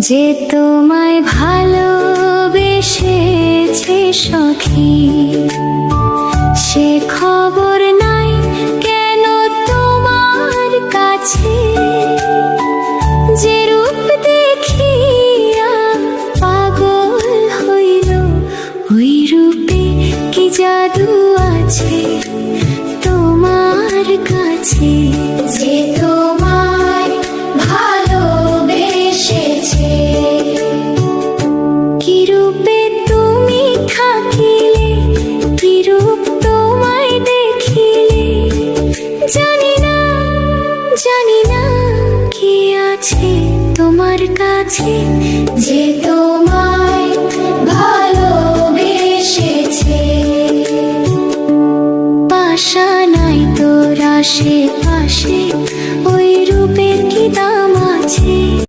যে তোমায় ভালোবেসেছে সখী, সে খবর নাই কেন তোমার কাছে। যে রূপ দেখিয়া পাগল হইল, ওই রূপে কি জাদু আছে তোমার কাছে। যে তোমায় ভালোবেসেছে, কি রূপে তুমি থাকিলে, কি রূপ তোমায় দেখিলে, জানি না জানি না কি আছে তোমার কাছে। যে